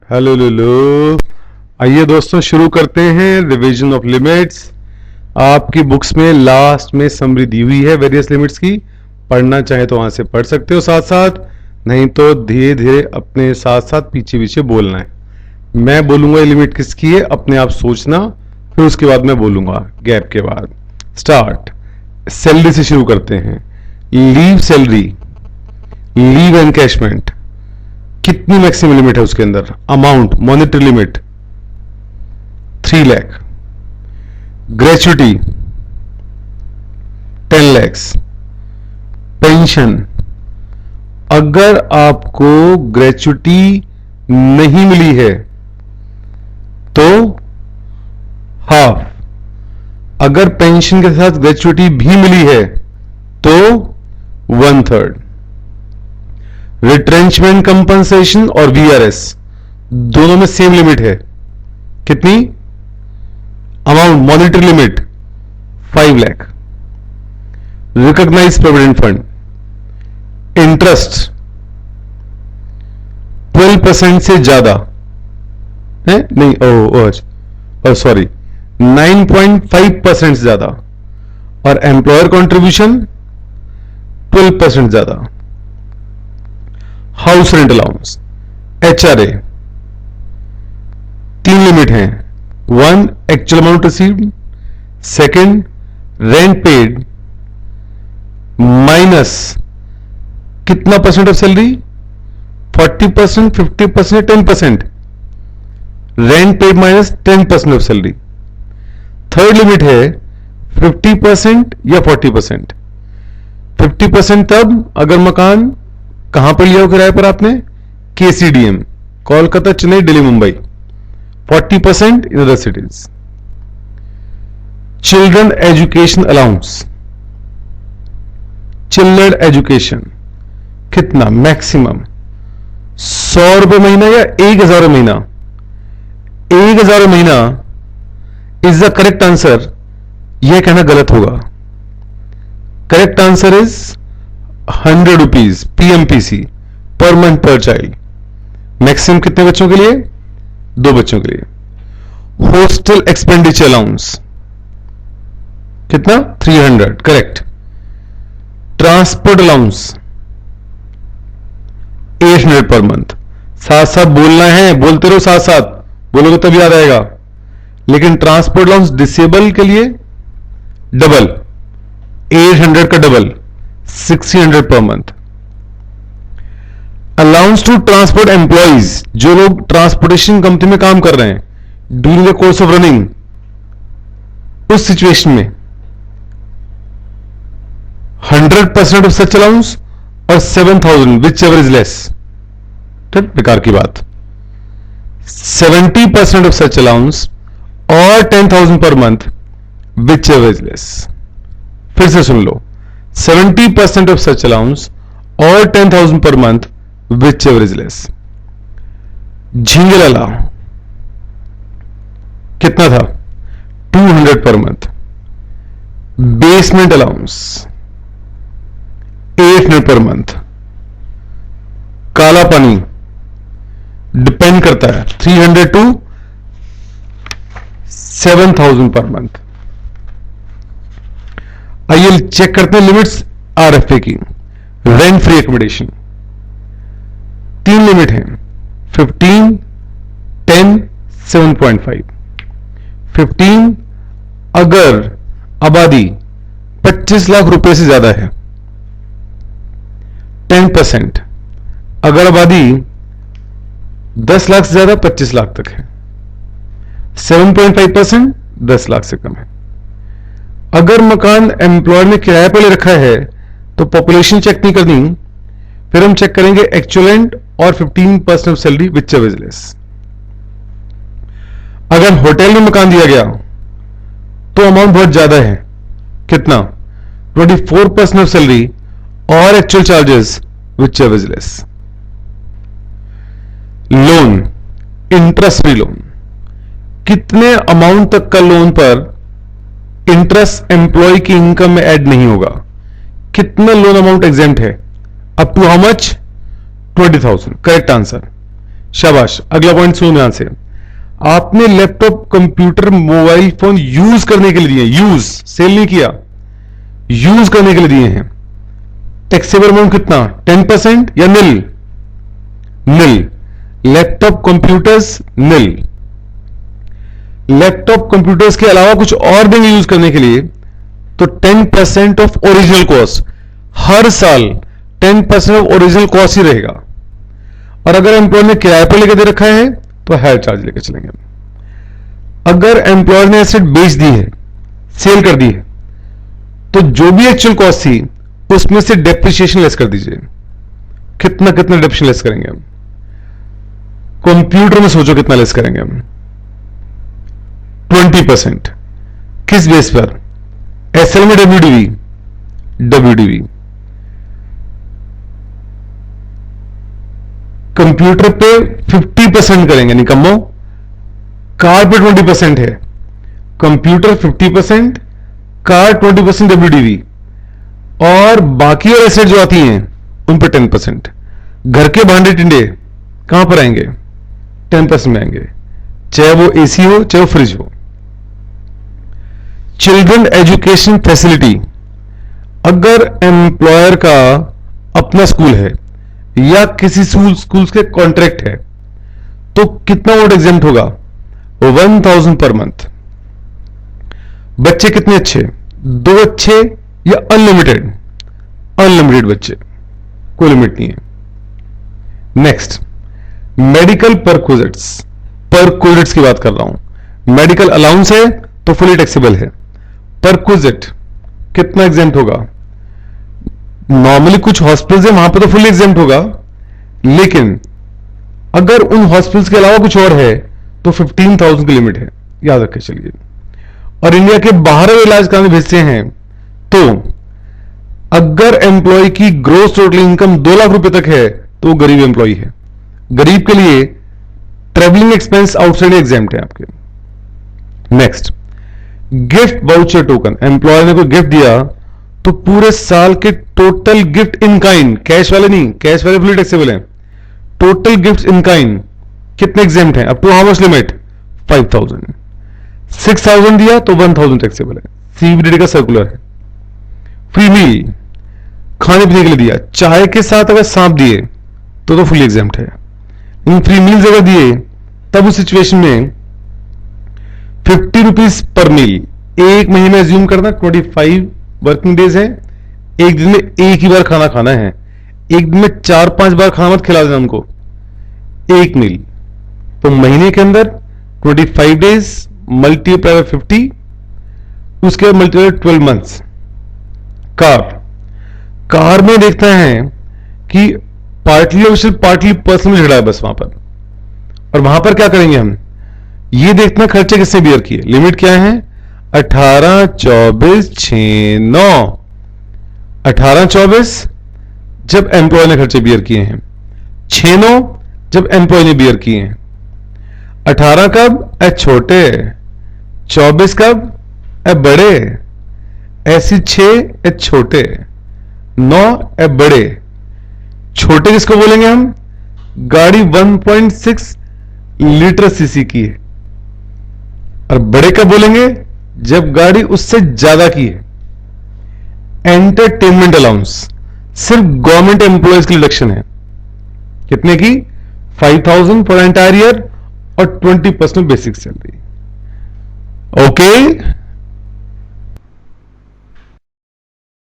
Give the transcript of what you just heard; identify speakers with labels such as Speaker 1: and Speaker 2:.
Speaker 1: Hello लुलु। आइए दोस्तों शुरू करते हैं रिवीजन ऑफ लिमिट्स। आपकी बुक्स में लास्ट में समरी दी हुई है वेरियस लिमिट्स की। पढ़ना चाहे तो वहां से पढ़ सकते हो साथ साथ, नहीं तो धीरे धीरे अपने साथ साथ पीछे पीछे बोलना है। मैं बोलूंगा ये लिमिट किसकी है, अपने आप सोचना, फिर उसके बाद मैं बोलूंगा गैप के बाद। स्टार्ट। सैलरी से शुरू करते हैं। लीव सैलरी, लीव एनकैशमेंट, कितनी मैक्सिमम लिमिट है उसके अंदर? Amount, monetary limit 3 lakh. Gratuity 10 lakh. Pension, अगर आपको ग्रेचुटी नहीं मिली है तो हाफ, अगर पेंशन के साथ ग्रेचुटी भी मिली है तो 1/3। रिट्रेंचमेंट कंपनसेशन और वीआरएस दोनों में सेम लिमिट है। कितनी? Amount, monetary limit 5 lakh. Recognise provident fund, interest 12% से ज्यादा है, नहीं सॉरी 9.5% से ज्यादा, और एम्प्लॉयर कंट्रीब्यूशन 12% ज्यादा। House rent allowance, HRA 3 limit हैं। 1 actual amount received, second rent paid minus कितना percent of salary, 40%, 50%, 10%। Rent paid minus 10% of salary. Third limit है 50% या 40%। 50% तब अगर मकान कहां पर लिया हो किराए पर आपने? KCDM, Kolkata, Chennai, Delhi, Mumbai. 40% in other cities. Children education allowance, children education कितना मैक्सिमम? 100 रुपए महीना या 1000 महीना? 1000 महीना इज द करेक्ट आंसर। यह कहना गलत होगा। Correct answer is 100 rupees PMPC per month पर चाइल्ड। मैक्सिमम कितने बच्चों के लिए? 2 बच्चों के लिए। हॉस्टल एक्सपेंडिचर अलाउंस कितना? 300, correct. Transport allowance 800 per month. साथ साथ बोलना है, बोलते रहो, साथ साथ बोलोगे तब याद आएगा। लेकिन ट्रांसपोर्ट अलाउंस डिसेबल के लिए डबल, 800 का double 1600 per month. Allowance to transport employees, जो लोग ट्रांसपोर्टेशन कंपनी में काम कर रहे हैं during the course of running, उस सिचुएशन में 100% ऑफ सच अलाउंस और 7000 विच एवर इज लेस। ठीक, बेकार की बात। 70% ऑफ सच अलाउंस और 10,000 per month whichever is less. फिर से सुन लो, 70% ऑफ सच अलाउंस और 10,000 per month whichever is less. झिंगलाला कितना था? 200 per month. Basement allowance 800 per month. काला पानी डिपेंड करता है 300 टू 7000 पर मंथ। आइए चेक करते हैं लिमिट्स आरएफए की। रेंट फ्री एकोमोडेशन 3 लिमिट है, 15, 10, 7.5। 15 अगर आबादी 25 लाख रुपए से ज्यादा है। 10% अगर आबादी 10 लाख से ज्यादा 25 लाख तक है। 7.5% 10 लाख से कम है। अगर मकान एम्प्लॉयर ने किराए पर ले रखा है तो पॉपुलेशन चेक नहीं करनी, फिर हम चेक करेंगे एक्चुअलेंट और 15% of salary which ever is less. अगर होटल में मकान दिया गया तो अमाउंट बहुत ज्यादा है। कितना? 24% ऑफ सैलरी और actual charges whichever is less. Loan, interest free loan, कितने अमाउंट तक का लोन पर इंटरेस्ट एम्प्लॉय की इनकम में ऐड नहीं होगा? कितना लोन अमाउंट एग्जेम्प्ट है? Up to how much? 20,000, correct answer. शाबाश। अगला पॉइंट सुनो ध्यान से। आपने laptop, computer, mobile phone use करने के लिए दिए, यूज, सेल नहीं किया, यूज करने के लिए दिए हैं। टैक्सेबल अमाउंट कितना, 10% या निल? निल। लैपटॉप कंप्यूटर्स निल। लैपटॉप कंप्यूटर्स के अलावा कुछ और देंगे यूज करने के लिए तो 10% ऑफ ओरिजिनल कॉस्ट, हर साल 10% ऑफ ओरिजिनल कॉस्ट ही रहेगा। और अगर एम्प्लॉयर ने किराए पर लेकर दे रखा है तो हायर चार्ज लेकर चलेंगे। अगर एम्प्लॉयर ने एसेट बेच दी है, सेल कर दी है, तो जो भी एक्चुअल कॉस्ट थी उसमें से डेप्रिसिएशन लेस कर दीजिए। कितना कितना डेप्रिसिएशन लेस करेंगे हम? कंप्यूटर में सोचो कितना लेस करेंगे हम? 20%। किस बेस पर? एसएल में डब्ल्यूडीवी, डब्ल्यूडीवी। कंप्यूटर पे 50% करेंगे निकम्मो, कार पे 20% है। कंप्यूटर 50%, कार 20% डब्ल्यूडीवी, और बाकी और एसेट जो आती हैं उन पे 10%। घर के भांडे टिंडे कहां पर आएंगे? 10% में आएंगे, चाहे वो एसी हो चाहे वो फ्रिज हो। चिल्ड्रन एजुकेशन फैसिलिटी, अगर एम्प्लॉयर का अपना स्कूल है या किसी स्कूल के कॉन्ट्रैक्ट है तो कितना वोट एग्जेम्प्ट होगा? 1000 पर मंथ। बच्चे कितने अच्छे? 2 अच्छे या अनलिमिटेड? अनलिमिटेड बच्चे, कोई लिमिट नहीं है। नेक्स्ट, मेडिकल परक्विजिट्स, परक्विजिट्स की बात कर रहा हूं। मेडिकल अलाउंस है तो फुली टैक्सेबल है। परक्विजिट कितना एग्जेम्प्ट होगा? नॉर्मली कुछ हॉस्पिटल्स है वहां पर तो फुली एग्जेम्प्ट होगा, लेकिन अगर उन हॉस्पिटल्स के अलावा कुछ और है तो 15,000 की लिमिट है, याद रखे चलिए। और इंडिया के बाहर इलाज कराने भेजते हैं तो अगर एम्प्लॉय की ग्रोस टोटल इनकम 2 लाख रुपए तक है तो वो गरीब एम्प्लॉय है। गरीब के लिए ट्रेवलिंग एक्सपेंस आउटसाइड एग्जेम्प्ट है आपके। Next, gift voucher token, employer ने कोई गिफ्ट दिया तो पूरे साल के total gift in kind, cash वाले नहीं, कैश वाले फुली टैक्सेबल है, टोटल गिफ्ट इन काइंड कितने एग्जेम्प्ट है? Up to how much limit? 5,000। 6,000 दिया तो 1,000 टैक्सेबल है। सीबीडीटी का सर्कुलर है। फ्री मील, खाने पीने के लिए दिया, चाय के साथ अगर सांप दिए तो फुली एग्जेम्प्ट है। इन फ्री मील्स अगर दिए तब उस सिचुएशन में 50 रुपीज पर मील, एक महीने एज्यूम करना 25 वर्किंग डेज है, एक दिन में एक ही बार खाना खाना है, एक दिन में 4-5 बार खाना मत खिला देना उनको, एक मील। तो महीने के अंदर 25 डेज मल्टीप्लाई बाय 50, उसके बाद मल्टीप्लाई 12 मंथ्स। कार में देखते हैं कि पार्टली ऑफिशियल पार्टली पर्सनल में झगड़ा है बस वहां पर, और वहां पर क्या करेंगे हम? ये देखना खर्चे किसने बियर किए। लिमिट क्या है? 18, 24, 6, 9। 18, 24 जब एम्प्लॉय ने खर्चे बियर किए हैं, 6, 9 जब एम्प्लॉय ने बियर किए हैं। 18 कब? ए छोटे। 24 कब? ए बड़े। ऐसी 6 ए छोटे, 9 ए बड़े। छोटे किसको बोलेंगे हम? गाड़ी 1.6 लीटर सीसी की है। और बड़े कब बोलेंगे? जब गाड़ी उससे ज्यादा की है। एंटरटेनमेंट अलाउंस सिर्फ गवर्नमेंट एम्प्लॉयज की रिडक्शन है। कितने की? 5,000 फॉर एंटायर ईयर और 20% बेसिक सैलरी। ओके।